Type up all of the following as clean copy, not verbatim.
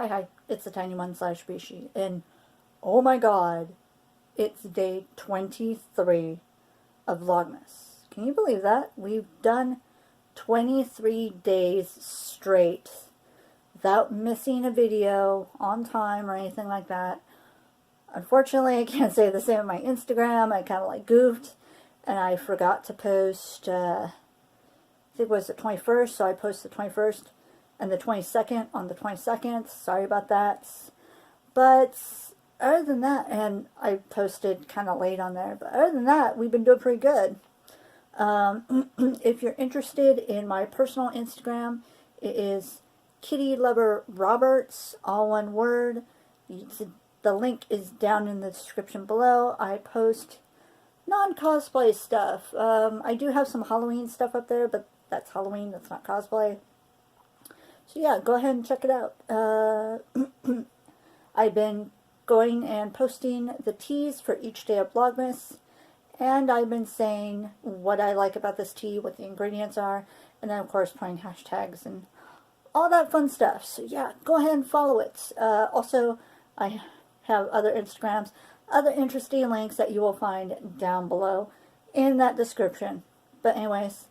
Hi, it's the tiny one / Bishie, and oh my god, it's day 23 of Vlogmas. Can you believe that? We've done 23 days straight without missing a video on time or anything like that. Unfortunately, I can't say the same on my Instagram. I kind of like goofed, and I forgot to post, I think it was the 21st, so I posted the 21st and the 22nd on the 22nd. Sorry about that. But other than that, and I posted kind of late on there, but other than that, we've been doing pretty good. If you're interested in my personal Instagram, it is Kitty Lover Roberts, all one word. The link is down in the description below. I post non-cosplay stuff. I do have some Halloween stuff up there, but that's Halloween, that's not cosplay. So yeah, go ahead and check it out. I've been going and posting the teas for each day of Vlogmas, and I've been saying what I like about this tea, what the ingredients are, and then of course putting hashtags and all that fun stuff. So yeah, go ahead and follow it. Also, I have other Instagrams, other interesting links that you will find down below in that description. But anyways,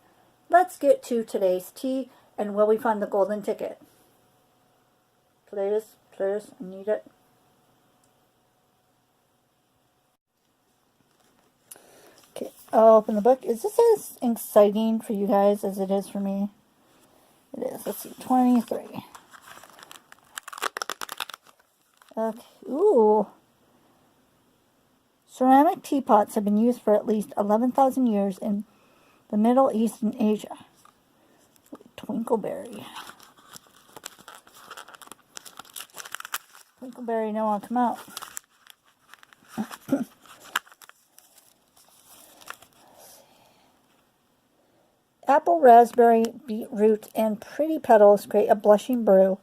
let's get to today's tea and where we find the golden ticket. Please, I need it. Okay, I'll open the book. Is this as exciting for you guys as it is for me? It is. Let's see, 23. Okay, ooh. Ceramic teapots have been used for at least 11,000 years in the Middle East and Asia. Twinkleberry. Twinkleberry don't want to come out. Apple, raspberry, beetroot, and pretty petals create a blushing brew.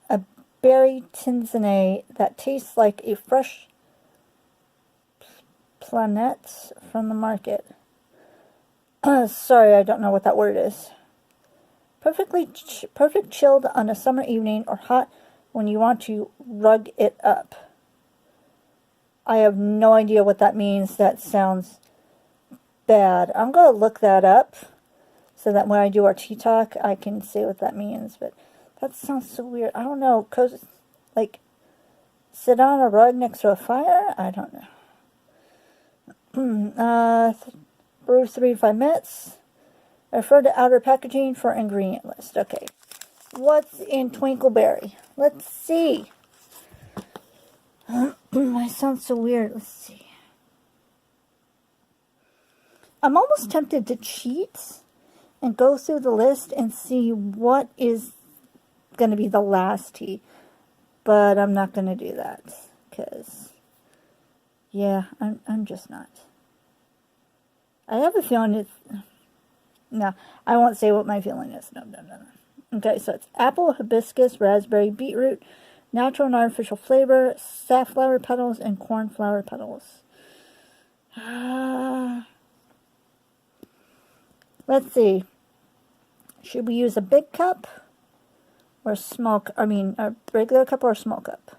A berry tinsane that tastes like a fresh planet from the market. Sorry, I don't know what that word is. Perfect chilled on a summer evening or hot when you want to rug it up. I have no idea what that means. That sounds bad. I'm going to look that up so that when I do our tea talk, I can say what that means. But that sounds so weird. I don't know. Like, sit on a rug next to a fire? I don't know. Brew 3 to 5 minutes. Refer to outer packaging for ingredient list. Okay. What's in Twinkleberry? Let's see. I sound so weird. Let's see. I'm almost tempted to cheat and go through the list and see what is going to be the last tea. But I'm not going to do that. Because, yeah, I'm just not. I have a feeling it's... No, I won't say what my feeling is. No. Okay, so it's apple, hibiscus, raspberry, beetroot, natural and artificial flavor, safflower petals, and cornflower petals. Let's see. Should we use a big cup or a regular cup or a small cup?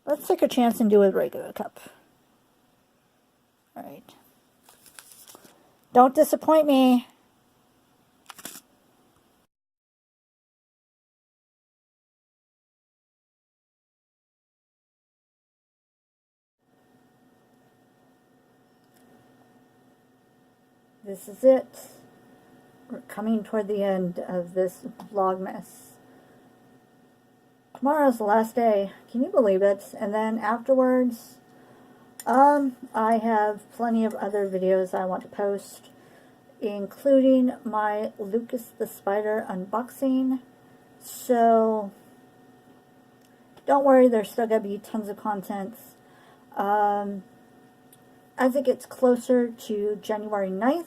Let's take a chance and do a regular cup. All right. Don't disappoint me. This is it. We're coming toward the end of this Vlogmas. Tomorrow's the last day. Can you believe it? And then afterwards, I have plenty of other videos I want to post, including my Lucas the Spider unboxing. So, don't worry, there's still going to be tons of content. As it gets closer to January 9th,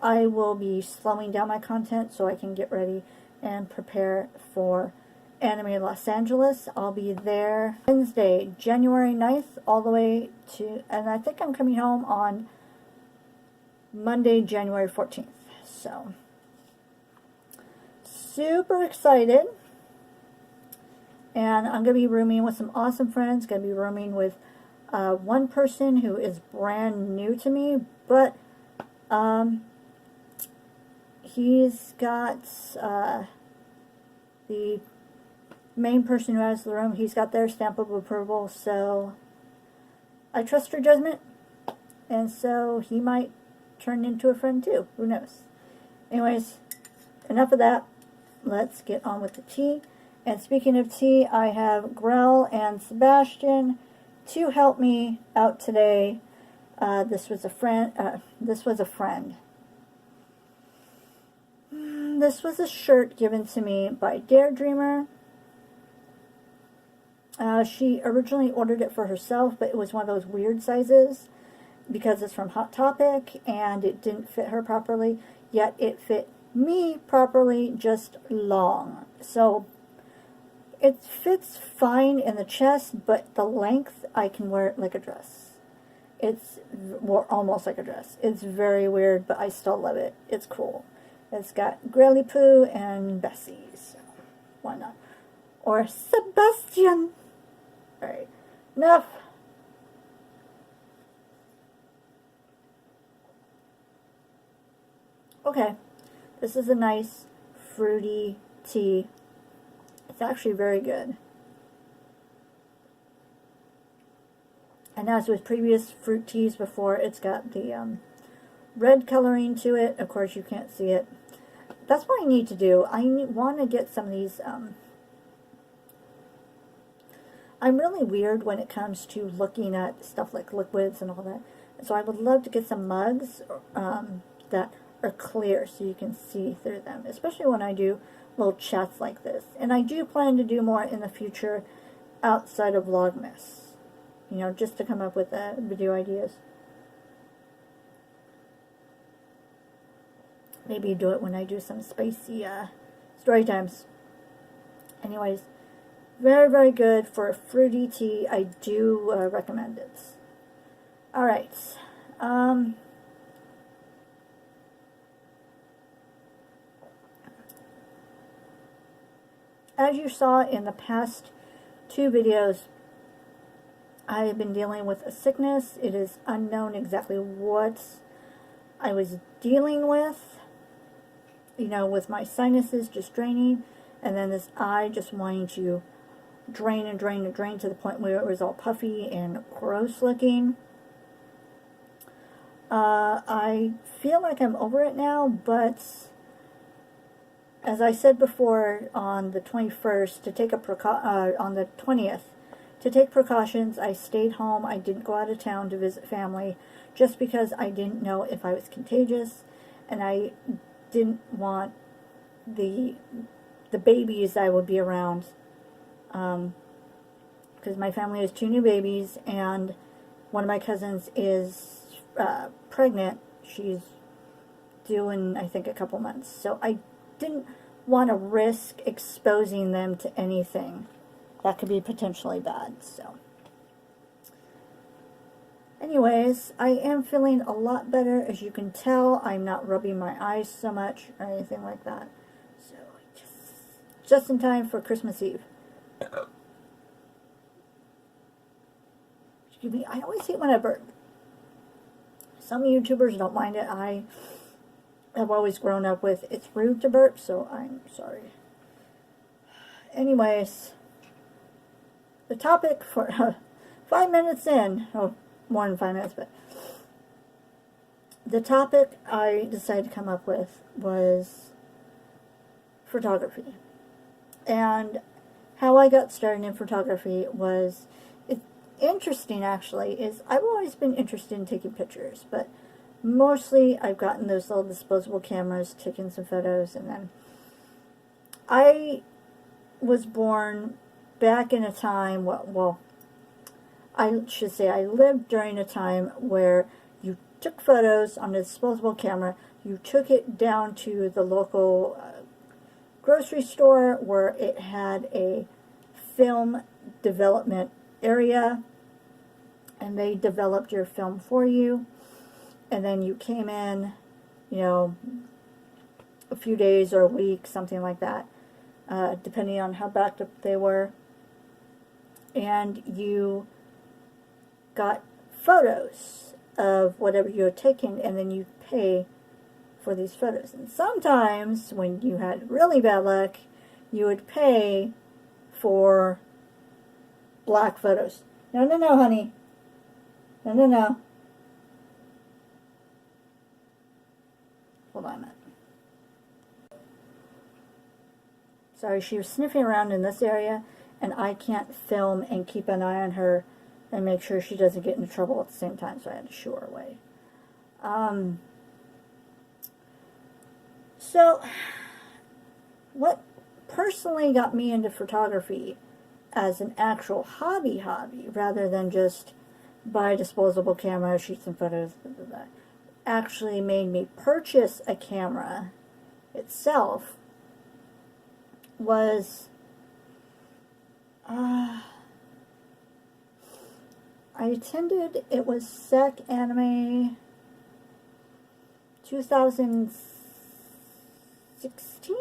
I will be slowing down my content so I can get ready and prepare for Anime Los Angeles. I'll be there Wednesday, January 9th, all the way to, and I think I'm coming home on Monday, January 14th. So, super excited. And I'm going to be rooming with some awesome friends. Going to be rooming with one person who is brand new to me, but he's got the main person who has the room, he's got their stamp of approval, so I trust her judgment, and so he might turn into a friend too. Who knows? Anyways, enough of that. Let's get on with the tea. And speaking of tea, I have Grell and Sebastian to help me out today. This was a friend. This was a shirt given to me by Daredreamer. She originally ordered it for herself, but it was one of those weird sizes because it's from Hot Topic, and it didn't fit her properly, yet it fit me properly, just long. So it fits fine in the chest, but the length, I can wear it like a dress. It's almost like a dress. It's very weird, but I still love it. It's cool. It's got Grelly Poo and Bessie, so why not? Or Sebastian. Alright, enough. Okay, this is a nice fruity tea. It's actually very good. And as with previous fruit teas before, it's got the red coloring to it. Of course, you can't see it. That's what I need to do. I want to get some of these. I'm really weird when it comes to looking at stuff like liquids and all that. So I would love to get some mugs that are clear so you can see through them, especially when I do little chats like this. And I do plan to do more in the future outside of vlogmas. You know, just to come up with video ideas. Maybe do it when I do some spicy story times. Anyways, very, very good for a fruity tea. I do recommend it. Alright. As you saw in the past 2 videos, I have been dealing with a sickness. It is unknown exactly what I was dealing with. You know, with my sinuses just draining, and then this eye just wanting to drain and drain and drain to the point where it was all puffy and gross looking. I feel like I'm over it now, but as I said before, on the 21st, to take on the 20th, to take precautions, I stayed home. I didn't go out of town to visit family, just because I didn't know if I was contagious, and I didn't want the babies I would be around, because my family has 2 new babies, and one of my cousins is pregnant. She's due in, I think, a couple months. So I didn't want to risk exposing them to anything that could be potentially bad. So anyways, I am feeling a lot better. As you can tell, I'm not rubbing my eyes so much or anything like that. So just in time for Christmas Eve. Excuse me, I always hate when I burp. Some YouTubers don't mind it. I have always grown up with it's rude to burp, so I'm sorry. Anyways, the topic for 5 minutes in, oh, more than 5 minutes, but the topic I decided to come up with was photography. And how I got started in photography was, it's interesting actually, is I've always been interested in taking pictures, but mostly I've gotten those little disposable cameras, taking some photos, and then I was born back in a time, well, I should say I lived during a time where you took photos on a disposable camera, you took it down to the local grocery store where it had a film development area, and they developed your film for you, and then you came in, you know, a few days or a week, something like that, depending on how backed up they were. and you got photos of whatever you're taking, and then you pay for these photos. And sometimes when you had really bad luck, you would pay for black photos. No, no, no, honey. No, no, no. Hold on a minute. Sorry, she was sniffing around in this area, and I can't film and keep an eye on her and make sure she doesn't get into trouble at the same time, so I had to shoo her away. So, what personally got me into photography as an actual hobby, rather than just buy a disposable camera, shoot some photos, blah, blah, blah, actually made me purchase a camera itself was I attended, it was SEC Anime 2016?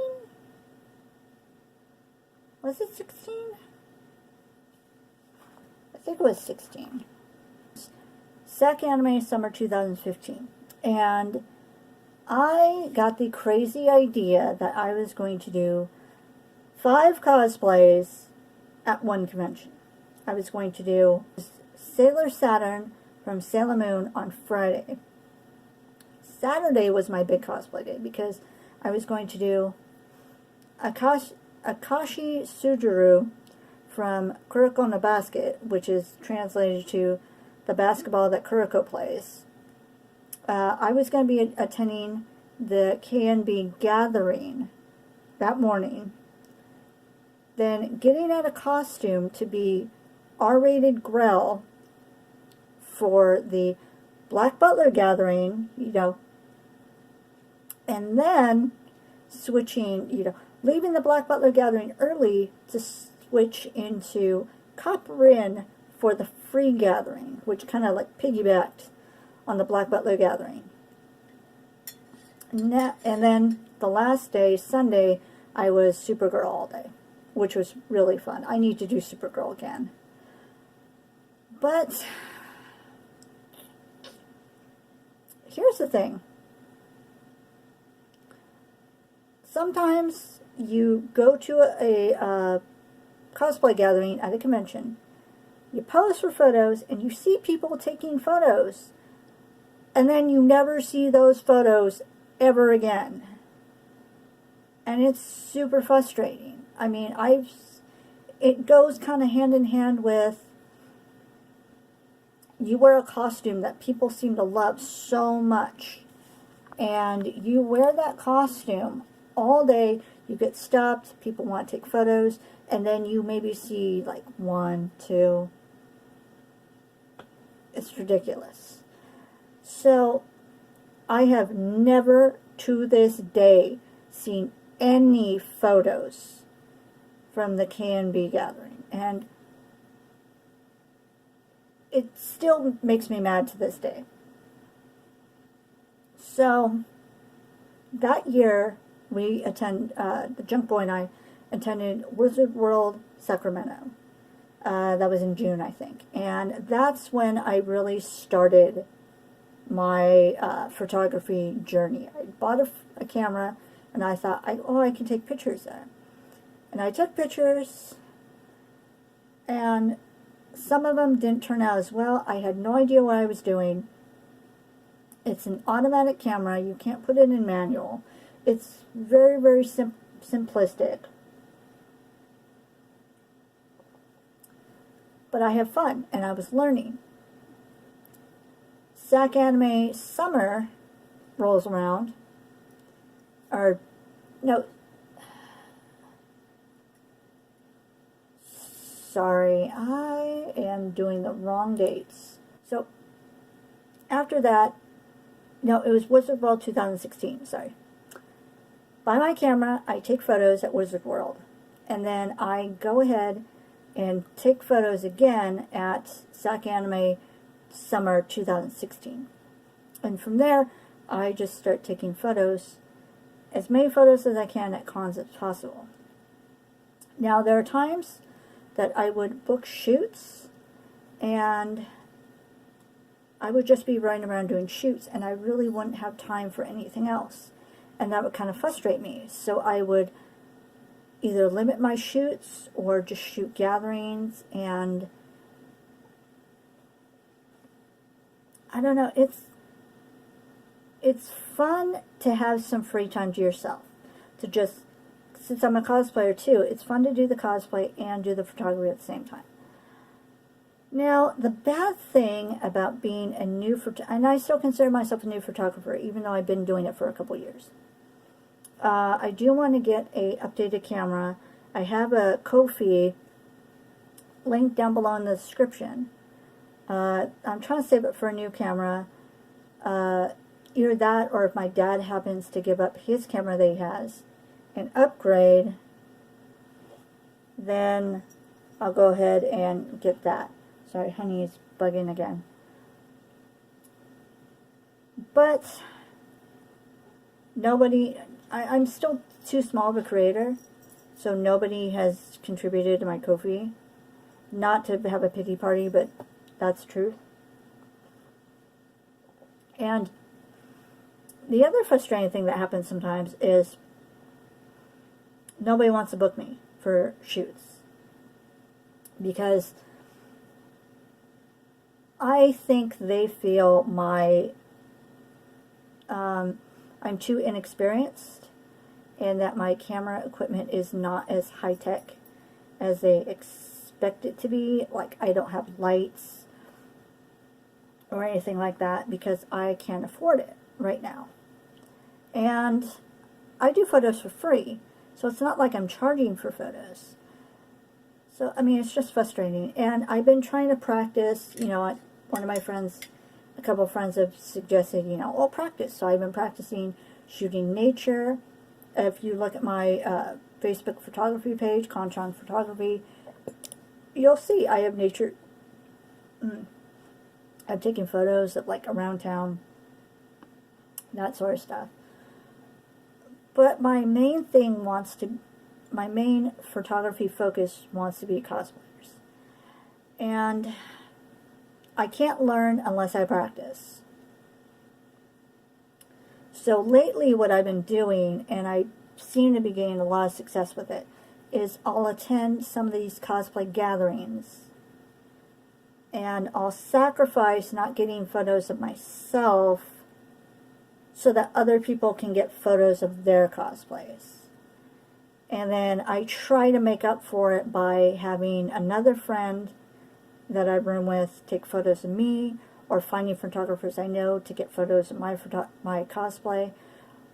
Was it 16? I think it was 16. SEC Anime Summer 2015. And I got the crazy idea that I was going to do 5 cosplays at one convention. I was going to do Sailor Saturn from Sailor Moon on Friday. Saturday was my big cosplay day because I was going to do Akashi Sujuru from Kuroko no Basket, which is translated to the basketball that Kuroko plays. I was going to be attending the KNB gathering that morning, then getting out a costume to be R-rated Grell for the Black Butler gathering, and then switching, leaving the Black Butler gathering early to switch into Copper Inn for the free gathering, which kind of like piggybacked on the Black Butler gathering. And then the last day, Sunday, I was Supergirl all day, which was really fun. I need to do Supergirl again. But here's the thing. Sometimes you go to a cosplay gathering at a convention, you pose for photos, and you see people taking photos, and then you never see those photos ever again. And it's super frustrating. I mean, it goes kind of hand in hand with you wear a costume that people seem to love so much, and you wear that costume all day, you get stopped, people want to take photos, and then you maybe see like 1, 2. It's ridiculous. So I have never to this day seen any photos from the KNB gathering, and it still makes me mad to this day. So that year the Junk Boy and I attended Wizard World Sacramento. That was in June, I think, and that's when I really started my photography journey. I bought a camera, and I thought, I can take pictures there. And I took pictures, and some of them didn't turn out as well. I had no idea what I was doing. It's an automatic camera. You can't put it in manual. It's very, very simplistic. But I have fun, and I was learning. SAC Anime Summer rolls around. Sorry, I am doing the wrong dates. So, after that, it was Wizard World 2016, sorry. Buy my camera, I take photos at Wizard World. And then I go ahead and take photos again at SAC Anime Summer 2016. And from there, I just start taking photos, as many photos as I can at cons as possible. Now, there are times that I would book shoots and I would just be running around doing shoots and I really wouldn't have time for anything else. And that would kind of frustrate me. So I would either limit my shoots or just shoot gatherings, and I don't know, it's fun to have some free time to yourself. To just, since I'm a cosplayer too, it's fun to do the cosplay and do the photography at the same time. Now, the bad thing about being a new photographer, and I still consider myself a new photographer, even though I've been doing it for a couple years. I do want to get a updated camera. I have a Ko-fi link down below in the description. I'm trying to save it for a new camera. Either that, or if my dad happens to give up his camera that he has and upgrade, then I'll go ahead and get that. Sorry, honey is bugging again. But nobody, I'm still too small of a creator, so nobody has contributed to my Ko-fi. Not to have a pity party, but that's the truth. And the other frustrating thing that happens sometimes is nobody wants to book me for shoots, because I think they feel I'm too inexperienced, and that my camera equipment is not as high-tech as they expect it to be. Like, I don't have lights or anything like that because I can't afford it right now. And I do photos for free, so it's not like I'm charging for photos. So, I mean, it's just frustrating. And I've been trying to practice, you know, one of my friends, a couple of friends have suggested, you know, well, practice. So I've been practicing shooting nature. If you look at my Facebook photography page, Conchan Photography, you'll see I have nature. I've taken photos of, like, around town, that sort of stuff. But my main photography focus wants to be cosplayers. And I can't learn unless I practice. So lately what I've been doing, and I seem to be gaining a lot of success with it, is I'll attend some of these cosplay gatherings. And I'll sacrifice not getting photos of myself so that other people can get photos of their cosplays. And then I try to make up for it by having another friend that I room with take photos of me, or finding photographers I know to get photos of my cosplay,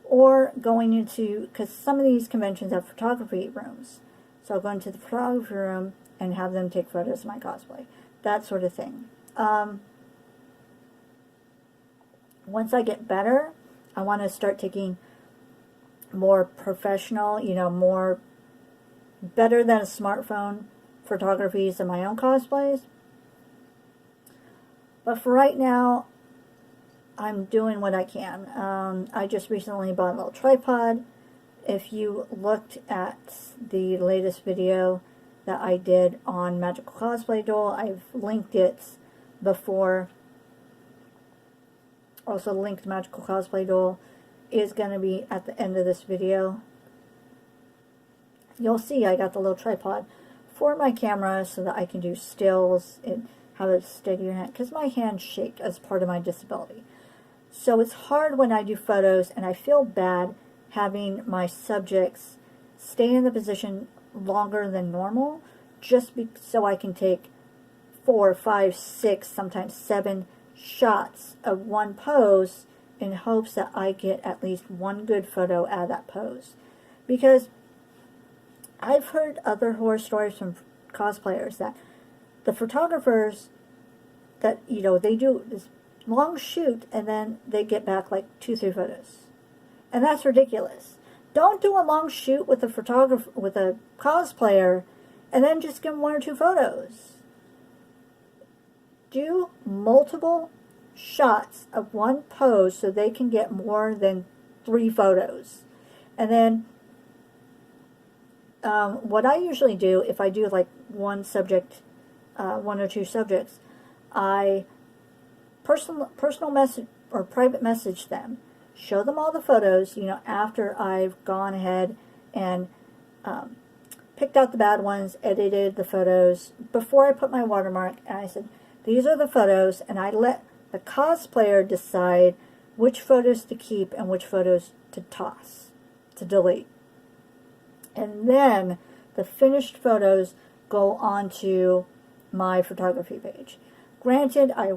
or going into, because some of these conventions have photography rooms, so I'll go into the photography room and have them take photos of my cosplay, that sort of thing. Once I get better, I want to start taking more professional, you know, more better than a smartphone photographies of my own cosplays. But for right now, I'm doing what I can. I just recently bought a little tripod. If you looked at the latest video that I did on Magical Cosplay Doll, I've linked it before. Also, linked Magical Cosplay Doll is going to be at the end of this video. You'll see I got the little tripod for my camera so that I can do stills and have a steadier hand, because my hands shake as part of my disability. So it's hard when I do photos, and I feel bad having my subjects stay in the position longer than normal, just so I can take 4, 5, 6, sometimes 7 shots of one pose in hopes that I get at least one good photo out of that pose. Because I've heard other horror stories from cosplayers that the photographers that, you know, they do this long shoot and then they get back like 2, 3 photos. And that's ridiculous. Don't do a long shoot with a photographer, with a cosplayer, and then just give them 1 or 2 photos. Do multiple shots of one pose so they can get more than 3 photos. And then what I usually do, if I do like one subject, one or two subjects, I personal message or private message them, show them all the photos, you know, after I've gone ahead and picked out the bad ones, edited the photos, before I put my watermark, and I said, these are the photos, and I let the cosplayer decide which photos to keep and which photos to toss, to delete. And then the finished photos go onto my photography page. Granted, I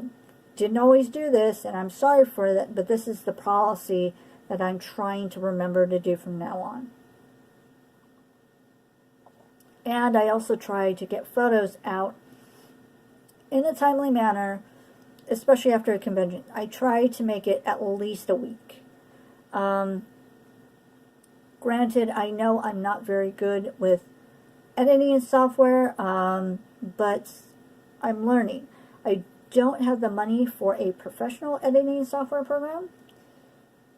didn't always do this, and I'm sorry for that, but this is the policy that I'm trying to remember to do from now on. And I also try to get photos out in a timely manner, especially after a convention. I try to make it at least a week. Granted, I know I'm not very good with editing software, but I'm learning. I don't have the money for a professional editing software program,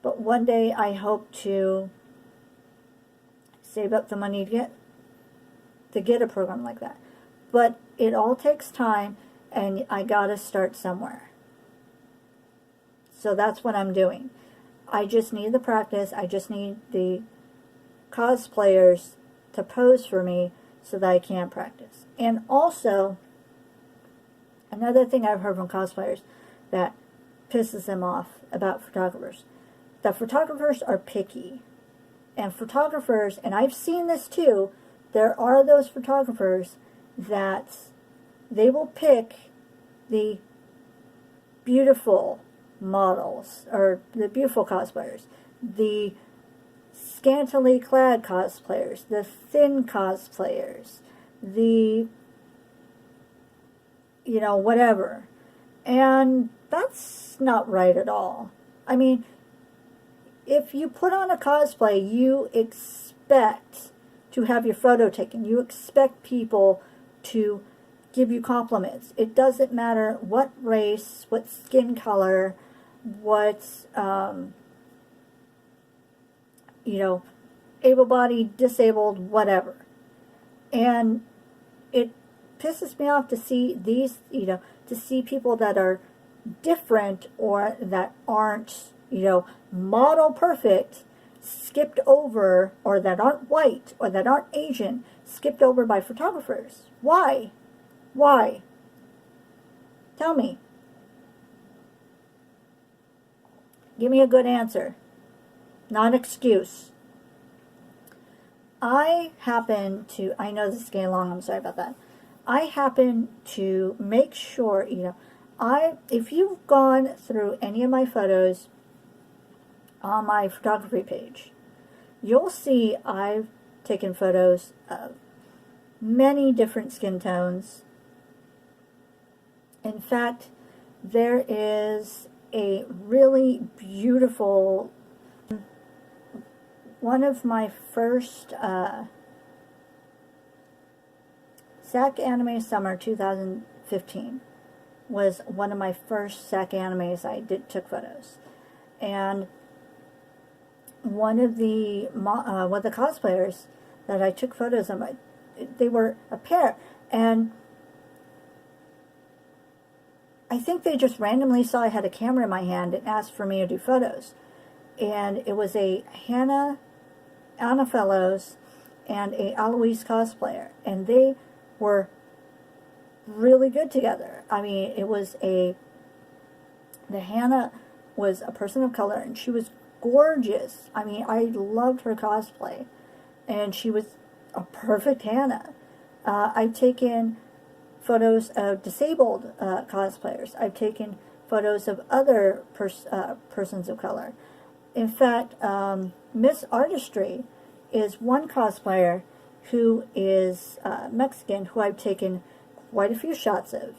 but one day I hope to save up the money to get a program like that. But it all takes time, and I gotta start somewhere. So that's what I'm doing. I just need the practice. I just need the cosplayers to pose for me so that I can practice. And also, another thing I've heard from cosplayers that pisses them off about photographers. The photographers are picky. And photographers, and I've seen this too, there are those photographers that they will pick the beautiful models, or the beautiful cosplayers, the scantily clad cosplayers, the thin cosplayers, the, you know, whatever. And that's not right at all. I mean, if you put on a cosplay, you expect to have your photo taken. You expect people to give you compliments. It doesn't matter what race, what skin color, what, you know, able-bodied, disabled, whatever. And it pisses me off to see these, you know, to see people that are different or that aren't, you know, model perfect skipped over, or that aren't white or that aren't Asian skipped over by photographers. Why? Why? Tell me. Give me a good answer. Not an excuse. I know this is getting long, I'm sorry about that. I happen to make sure, you know, if you've gone through any of my photos on my photography page, you'll see I've taken photos of many different skin tones. In fact, there is a really beautiful, one of my first SAC Anime Summer 2015 was one of my first SAC animes I took photos. And one of the cosplayers that I took photos of, they were a pair, and I think they just randomly saw I had a camera in my hand and asked for me to do photos. And it was a Anna Fellows and a Aloise cosplayer, and they were really good together. I mean, the Hannah was a person of color, and she was gorgeous. I mean, I loved her cosplay, and she was a perfect Hannah. I've taken photos of disabled cosplayers. I've taken photos of other persons of color. In fact, Miss Artistry is one cosplayer who is Mexican, who I've taken quite a few shots of.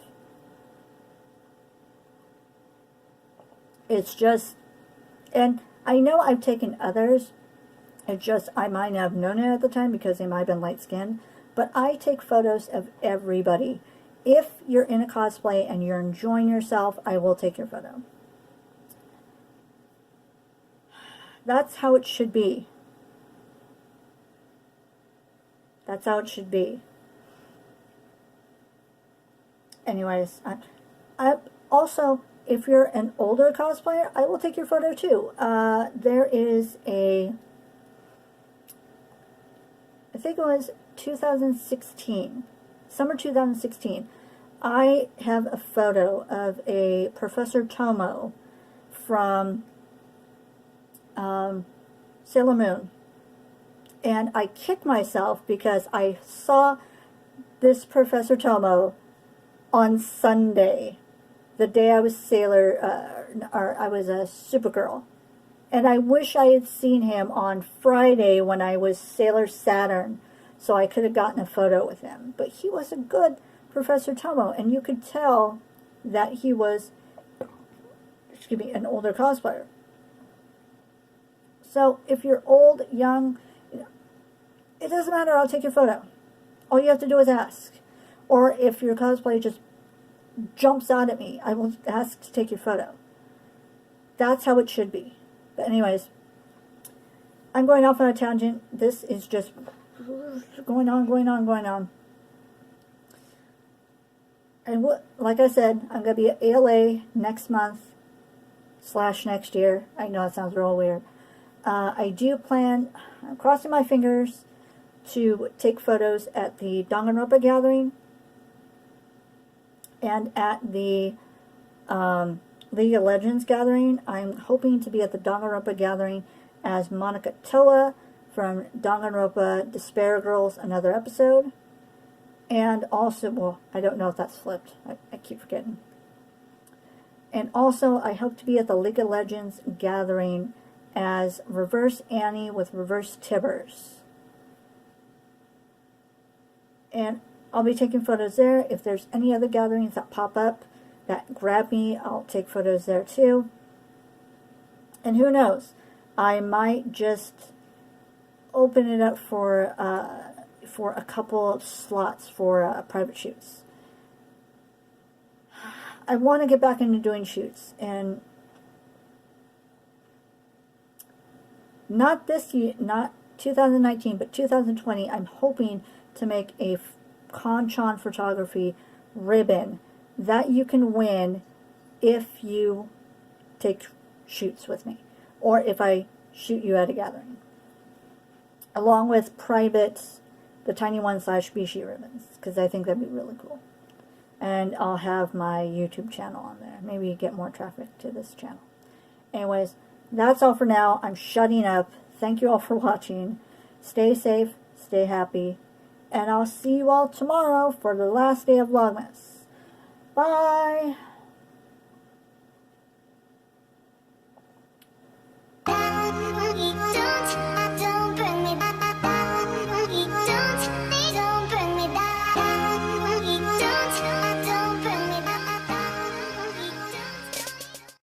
It's just, and I know I've taken others, it's just I might not have known it at the time because they might have been light-skinned, but I take photos of everybody. If you're in a cosplay and you're enjoying yourself, I will take your photo. That's how it should be. That's how it should be. Anyways, I also, if you're an older cosplayer, I will take your photo too. There is a, I think it was 2016, summer 2016. I have a photo of a Professor Tomo from Sailor Moon. And I kicked myself because I saw this Professor Tomo on Sunday, the day I was I was a Supergirl. And I wish I had seen him on Friday when I was Sailor Saturn, so I could have gotten a photo with him. But he was a good Professor Tomo, and you could tell that he was, excuse me, an older cosplayer. So if you're old, young, it doesn't matter, I'll take your photo. All you have to do is ask. Or if your cosplay just jumps out at me, I will ask to take your photo. That's how it should be. But anyways, I'm going off on a tangent. This is just going on. And like I said, I'm going to be at ALA next month / next year. I know it sounds real weird. I do plan, I'm crossing my fingers, to take photos at the Danganronpa gathering and at the League of Legends gathering. I'm hoping to be at the Danganronpa gathering as Monica Toa from Danganronpa Despair Girls Another Episode. And also, well, I don't know if that's flipped. I keep forgetting. And also, I hope to be at the League of Legends gathering as Reverse Annie with Reverse Tibbers. And I'll be taking photos there. If there's any other gatherings that pop up that grab me, I'll take photos there too. And who knows, I might just open it up for a couple of slots for private shoots. I want to get back into doing shoots, and not this year, not 2019, but 2020. I'm hoping to make a Conchon photography ribbon that you can win if you take shoots with me, or if I shoot you at a gathering, along with private, the tiny one / Bishie ribbons, because I think that'd be really cool. And I'll have my YouTube channel on there. Maybe get more traffic to this channel. Anyways, that's all for now. I'm shutting up. Thank you all for watching. Stay safe, stay happy, and I'll see you all tomorrow for the last day of Vlogmas. Bye!